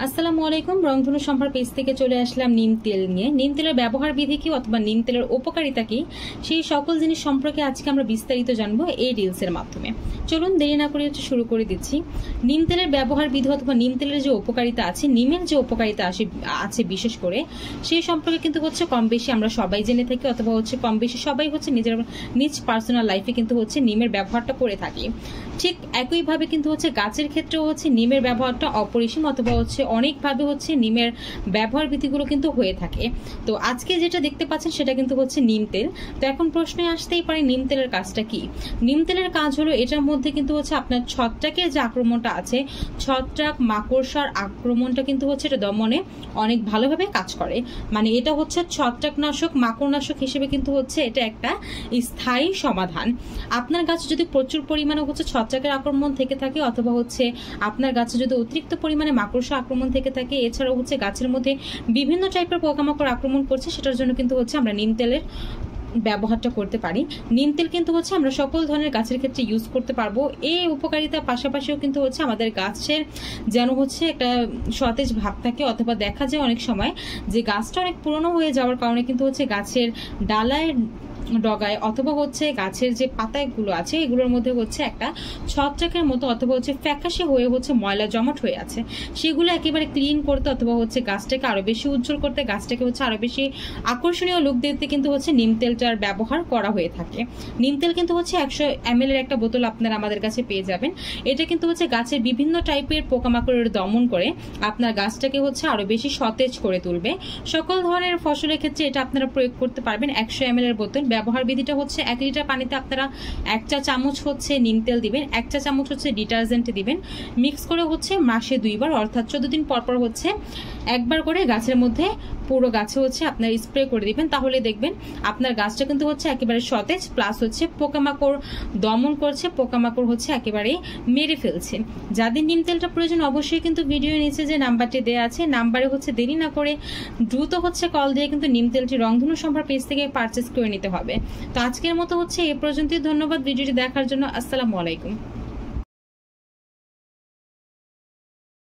আসসালামু আলাইকুম। রংধনু সম্ভার পেজ থেকে চলে আসলাম নিম তেল নিয়ে। নিম তেলের ব্যবহার বিধি কি অথবা নিম তেলের উপকারিতা কি, সেই সকল জিনিস সম্পর্কে আজকে আমরা বিস্তারিত জানবো এই রিলসের মাধ্যমে। চলুন দেরি না করে শুরু করে দিচ্ছি। নিম তেলের ব্যবহার বিধি অথবা নিম তেলের যে উপকারিতা আছে, নিমের যে উপকারিতা আছে বিশেষ করে, সেই সম্পর্কে কিন্তু কম বেশি আমরা সবাই জেনে থাকি অথবা কম বেশি সবাই নিজের নিজ পার্সোনাল লাইফে কিন্তু নিমের ব্যবহারটা করে থাকি। ঠিক একইভাবে কিন্তু গাছের ক্ষেত্রেও নিমের ব্যবহারটা অপরিসীম অথবা অনেকভাবে নিমের ব্যবহার বিধিগুলো কিন্তু হয়ে থাকে। তো আজকে যেটা দেখতে পাচ্ছেন সেটা কিন্তু নিম তেল। তো এখন প্রশ্নে আসতেই পারে নিম তেলের কাজটা কি। নিম তেলের কাজ হলো এটার মধ্যে কিন্তু আপনার ছত্রাকের যে আক্রমণটা আছে, ছত্রাক মাকড়সার আক্রমণটা কিন্তু এটা দমনে অনেক ভালোভাবে কাজ করে। মানে এটা ছত্রাকনাশক মাকড়নাশক হিসেবে কিন্তু এটা একটা স্থায়ী সমাধান। আপনার গাছে যদি প্রচুর পরিমাণে ছত্রাকের আক্রমণ থেকে থাকে অথবা আপনার গাছে যদি অতিরিক্ত পরিমাণে মাকড়সা আক্রমণ থেকে থাকে, এছাড়াও গাছের মধ্যে বিভিন্ন টাইপের পোকামাকড় আক্রমণ করছে, সেটার জন্য কিন্তু আমরা নিম তেলের ব্যবহারটা করতে পারি। নিম তেল কিন্তু আমরা সকল ধরনের গাছের ক্ষেত্রে ইউজ করতে পারবো। এই উপকারিতার পাশাপাশিও কিন্তু আমাদের গাছের যেন একটা সতেজ ভাব থাকে, অথবা দেখা যায় অনেক সময় যে গাছটা অনেক পুরনো হয়ে যাওয়ার কারণে কিন্তু গাছের ডালায় ডগায় অথবা গাছের যে পাতাগুলো আছে এগুলোর মধ্যে একটা ছত্রাকের মতো অথবা ফ্যাকাশে হয়ে ময়লা জমাট হয়ে আছে, সেগুলো একেবারে ক্লিন করতে অথবা গাছটাকে আরো বেশি উজ্জ্বল করতে, গাছটাকে আরো বেশি আকর্ষণীয় লুক দিতে কিন্তু নিম তেলটার ব্যবহার করা হয়ে থাকে। নিম তেল কিন্তু 100 ml এর একটা বোতল আপনারা আমাদের কাছে পেয়ে যাবেন। এটা কিন্তু গাছের বিভিন্ন টাইপের পোকামাকড়ের দমন করে আপনার গাছটাকে আরো বেশি সতেজ করে তুলবে। সকল ধরনের ফসলের ক্ষেত্রে এটা আপনারা প্রয়োগ করতে পারবেন। 100 ml এর বোতল। ব্যবহার বিধিটা 1 লিটার পানিতে আপনারা 1 চা চামচ নিম তেল দিবেন, 1 চা চামচ ডিটারজেন্ট দিবেন, মিক্স করে মাসে 2 বার অর্থাৎ 14 দিন পর পর একবার করে গাছের মধ্যে পুরো গাছে আপনার স্প্রে করে দিবেন। তাহলে দেখবেন আপনার গাছটা কিন্তু একেবারে সতেজ, প্লাস পোকামাকড় দমন করছে, পোকামাকড় একেবারে মেরে ফেলছে। যাদের নিম তেলটা প্রয়োজন অবশ্যই কিন্তু ভিডিও নিচে যে নাম্বারটি দেওয়া আছে নাম্বারে দেরি না করে দ্রুত কল দিয়ে কিন্তু নিম তেলটি রংধনু সম্ভার পেজ থেকে পারচেজ করে নিতে হবে। তো আজকের মতো এ পর্যন্তই। ধন্যবাদ ভিডিওটি দেখার জন্য। আসসালামু আলাইকুম।